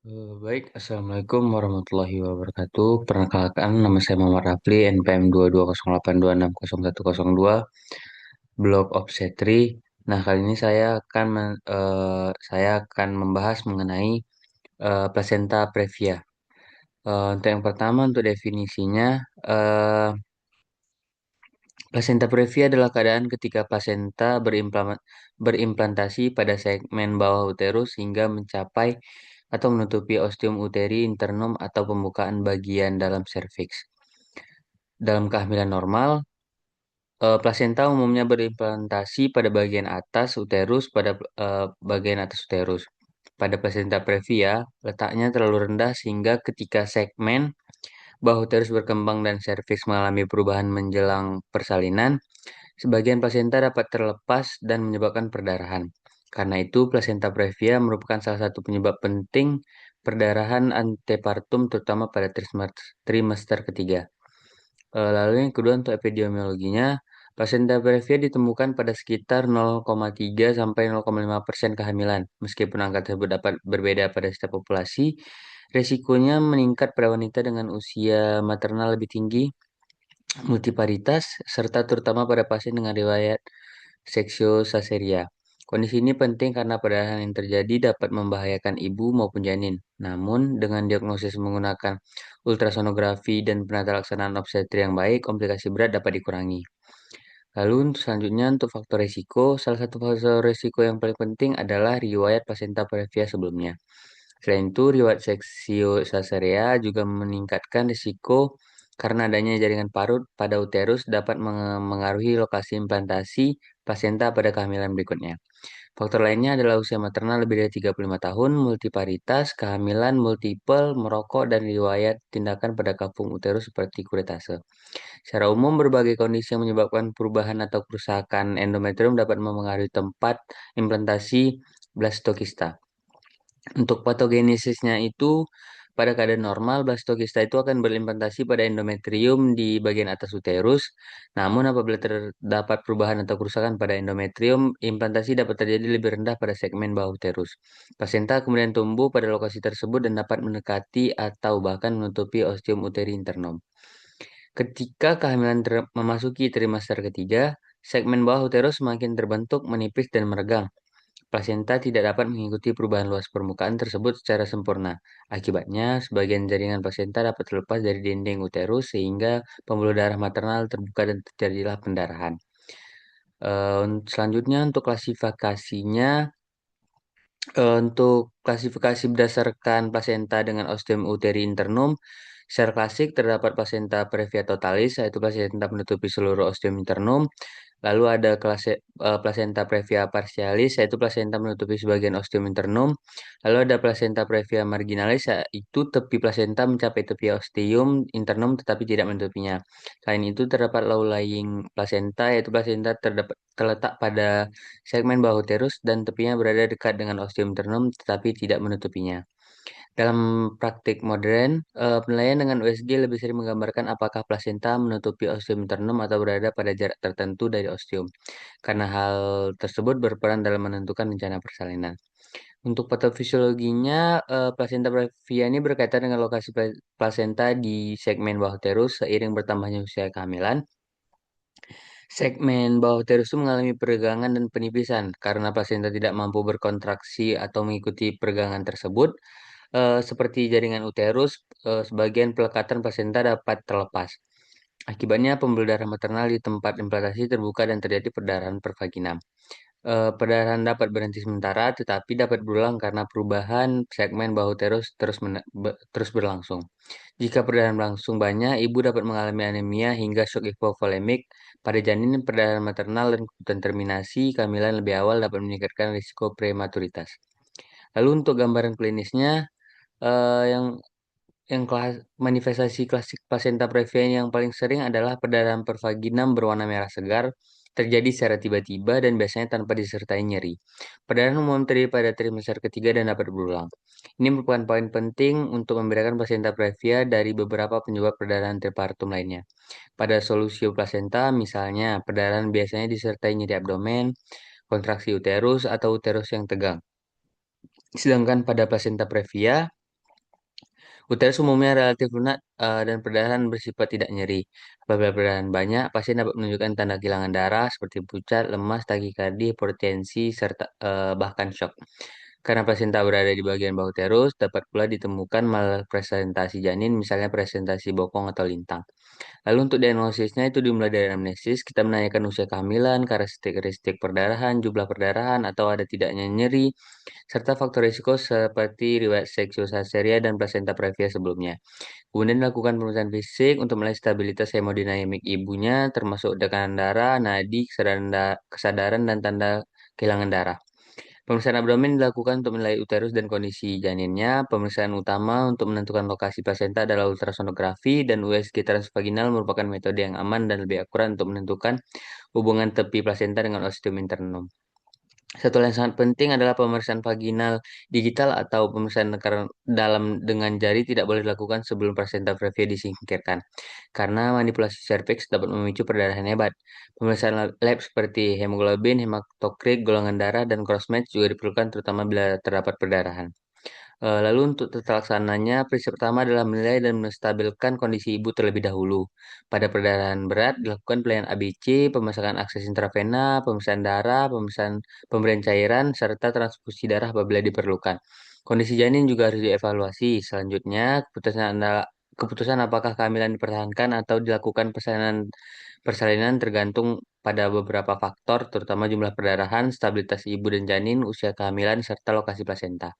Baik, Assalamualaikum warahmatullahi wabarakatuh. Perkenalkan, nama saya Muhammad Rafli, NPM 2208260102, Blok Obstetri. Nah, kali ini saya akan membahas mengenai placenta previa. Untuk yang pertama, untuk definisinya, eh, placenta previa adalah keadaan ketika plasenta berimplantasi pada segmen bawah uterus hingga mencapai atau menutupi ostium uteri internum atau pembukaan bagian dalam serviks. Dalam kehamilan normal, plasenta umumnya berimplantasi pada bagian atas uterus bagian atas uterus. Pada plasenta previa, letaknya terlalu rendah sehingga ketika segmen bawah uterus berkembang dan serviks mengalami perubahan menjelang persalinan, sebagian plasenta dapat terlepas dan menyebabkan perdarahan. Karena itu, plasenta previa merupakan salah satu penyebab penting perdarahan antepartum terutama pada trimester ketiga. Lalu yang kedua untuk epidemiologinya, plasenta previa ditemukan pada sekitar 0,3 sampai 0,5% kehamilan. Meskipun angka tersebut dapat berbeda pada setiap populasi, resikonya meningkat pada wanita dengan usia maternal lebih tinggi, multiparitas, serta terutama pada pasien dengan riwayat seksiosaseria. Kondisi ini penting karena perdarahan yang terjadi dapat membahayakan ibu maupun janin. Namun, dengan diagnosis menggunakan ultrasonografi dan penata laksanaan obstetri yang baik, komplikasi berat dapat dikurangi. Lalu selanjutnya untuk faktor risiko, salah satu faktor risiko yang paling penting adalah riwayat placenta previa sebelumnya. Selain itu, riwayat seksiosaserea juga meningkatkan risiko karena adanya jaringan parut pada uterus dapat mengaruhi lokasi implantasi plasenta pada kehamilan berikutnya. Faktor lainnya adalah usia maternal lebih dari 35 tahun, multiparitas, kehamilan multiple, merokok, dan riwayat tindakan pada kapung uterus seperti kuretase. Secara umum, berbagai kondisi yang menyebabkan perubahan atau kerusakan endometrium dapat memengaruhi tempat implantasi blastokista. Untuk patogenesisnya itu, pada keadaan normal, blastokista itu akan berimplantasi pada endometrium di bagian atas uterus. Namun, apabila terdapat perubahan atau kerusakan pada endometrium, implantasi dapat terjadi lebih rendah pada segmen bawah uterus. Plasenta kemudian tumbuh pada lokasi tersebut dan dapat mendekati atau bahkan menutupi ostium uteri internum. Ketika kehamilan memasuki trimester ketiga, segmen bawah uterus semakin terbentuk, menipis, dan meregang. Plasenta tidak dapat mengikuti perubahan luas permukaan tersebut secara sempurna. Akibatnya, sebagian jaringan plasenta dapat terlepas dari dinding uterus sehingga pembuluh darah maternal terbuka dan terjadilah pendarahan. Selanjutnya untuk klasifikasinya, untuk klasifikasi berdasarkan plasenta dengan ostium uteri internum, secara klasik terdapat plasenta previa totalis, yaitu plasenta menutupi seluruh ostium internum. Lalu ada plasenta previa partialis, yaitu plasenta menutupi sebagian ostium internum. Lalu ada plasenta previa marginalis, yaitu tepi plasenta mencapai tepi ostium internum tetapi tidak menutupinya. Selain itu terdapat low-lying placenta, yaitu plasenta terletak pada segmen bawah uterus dan tepinya berada dekat dengan ostium internum tetapi tidak menutupinya. Dalam praktik modern, penilaian dengan USG lebih sering menggambarkan apakah plasenta menutupi ostium internum atau berada pada jarak tertentu dari ostium, karena hal tersebut berperan dalam menentukan rencana persalinan. Untuk patofisiologinya, plasenta previa ini berkaitan dengan lokasi plasenta di segmen bawah uterus seiring bertambahnya usia kehamilan. Segmen bawah uterus itu mengalami peregangan dan penipisan karena plasenta tidak mampu berkontraksi atau mengikuti peregangan tersebut. Seperti jaringan uterus, sebagian pelekatan plasenta dapat terlepas. Akibatnya pembuluh darah maternal di tempat implantasi terbuka dan terjadi perdarahan pervaginam. Perdarahan dapat berhenti sementara, tetapi dapat berulang karena perubahan segmen bahu uterus terus berlangsung. Jika perdarahan berlangsung banyak, ibu dapat mengalami anemia hingga shock hipovolemik. Pada janin, perdarahan maternal dan kebutuhan terminasi kehamilan lebih awal dapat meningkatkan risiko prematuritas. Lalu untuk gambaran klinisnya, yang manifestasi klasik plasenta previa yang paling sering adalah perdarahan pervaginam berwarna merah segar, terjadi secara tiba-tiba dan biasanya tanpa disertai nyeri. Perdarahan umum terjadi pada trimester ketiga dan dapat berulang. Ini merupakan poin penting untuk membedakan plasenta previa dari beberapa penyebab perdarahan tripartum lainnya. Pada solusio plasenta, misalnya, perdarahan biasanya disertai nyeri abdomen, kontraksi uterus, atau uterus yang tegang. Sedangkan pada plasenta previa, Uterus umumnya relatif lunak dan perdarahan bersifat tidak nyeri. Apabila perdarahan banyak, pasien dapat menunjukkan tanda kehilangan darah seperti pucat, lemas, takikardi, hipertensi, serta bahkan shock. Karena pasien tak berada di bagian bahu uterus, dapat pula ditemukan malpresentasi janin, misalnya presentasi bokong atau lintang. Lalu untuk diagnosisnya itu dimulai dari anamnesis, kita menanyakan usia kehamilan, karakteristik perdarahan, jumlah perdarahan, atau ada tidaknya nyeri, serta faktor risiko seperti riwayat seksiosaseria dan plasenta previa sebelumnya. Kemudian dilakukan pemeriksaan fisik untuk menilai stabilitas hemodinamik ibunya, termasuk tekanan darah, nadi, kesadaran, dan tanda kehilangan darah. Pemeriksaan abdomen dilakukan untuk menilai uterus dan kondisi janinnya. Pemeriksaan utama untuk menentukan lokasi plasenta adalah ultrasonografi dan USG transvaginal merupakan metode yang aman dan lebih akurat untuk menentukan hubungan tepi plasenta dengan ostium internum. Satu hal yang sangat penting adalah pemeriksaan vaginal digital atau pemeriksaan tekanan dalam dengan jari tidak boleh dilakukan sebelum plasenta previa disingkirkan, karena manipulasi serviks dapat memicu perdarahan hebat. Pemeriksaan lab seperti hemoglobin, hematokrit, golongan darah, dan crossmatch juga diperlukan terutama bila terdapat perdarahan. Lalu untuk tata laksananya, prinsip pertama adalah menilai dan menstabilkan kondisi ibu terlebih dahulu. Pada perdarahan berat, dilakukan pelayanan ABC, pemasangan akses intravena, pemeriksaan darah, pemberian cairan, serta transfusi darah apabila diperlukan. Kondisi janin juga harus dievaluasi. Selanjutnya, keputusan apakah kehamilan dipertahankan atau dilakukan persalinan tergantung pada beberapa faktor, terutama jumlah perdarahan, stabilitas ibu dan janin, usia kehamilan, serta lokasi plasenta.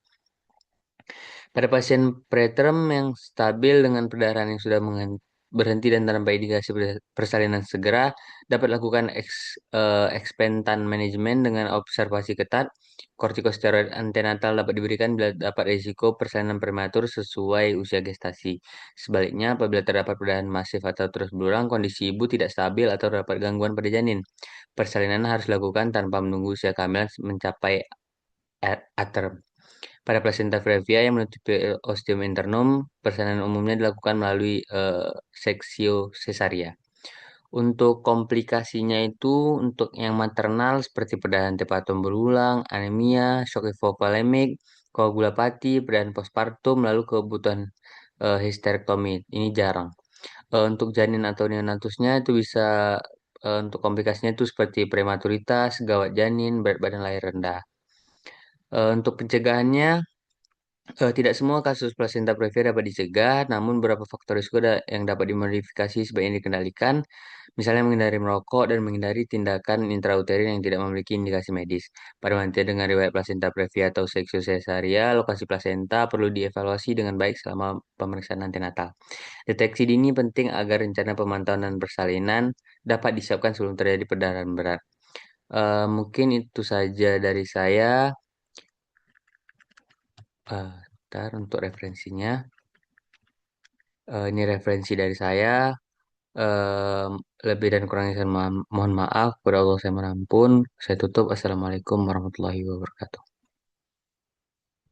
Pada pasien preterm yang stabil dengan perdarahan yang sudah berhenti dan tanpa indikasi persalinan segera, dapat lakukan expentan manajemen dengan observasi ketat. Kortikosteroid antenatal dapat diberikan bila dapat risiko persalinan prematur sesuai usia gestasi. Sebaliknya, apabila terdapat perdarahan masif atau terus berulang, kondisi ibu tidak stabil atau terdapat gangguan pada janin. Persalinan harus dilakukan tanpa menunggu usia kehamilan mencapai aterm. Pada plasenta previa yang menutupi ostium internum, persalinan umumnya dilakukan melalui seksio cesaria. Untuk komplikasinya itu, untuk yang maternal seperti perdarahan tepatum berulang, anemia, shock hipovolemik, koagulopati, perdarahan postpartum, lalu kebutuhan histerektomi. Ini jarang. Untuk janin atau neonatusnya itu bisa untuk komplikasinya itu seperti prematuritas, gawat janin, berat badan lahir rendah. Untuk pencegahannya, tidak semua kasus plasenta previa dapat dicegah, namun beberapa faktor risiko yang dapat dimodifikasi sebaiknya dikendalikan, misalnya menghindari merokok dan menghindari tindakan intrauterin yang tidak memiliki indikasi medis. Pada wanita dengan riwayat plasenta previa atau seksio cesaria, lokasi plasenta perlu dievaluasi dengan baik selama pemeriksaan antenatal. Deteksi dini penting agar rencana pemantauan dan persalinan dapat disiapkan sebelum terjadi perdarahan berat. Mungkin itu saja dari saya. Ntar untuk referensinya. Ini referensi dari saya. Em, Lebih dan kurangnya saya mohon maaf. Kepada Allah saya mohon ampun. Saya tutup. Assalamualaikum warahmatullahi wabarakatuh.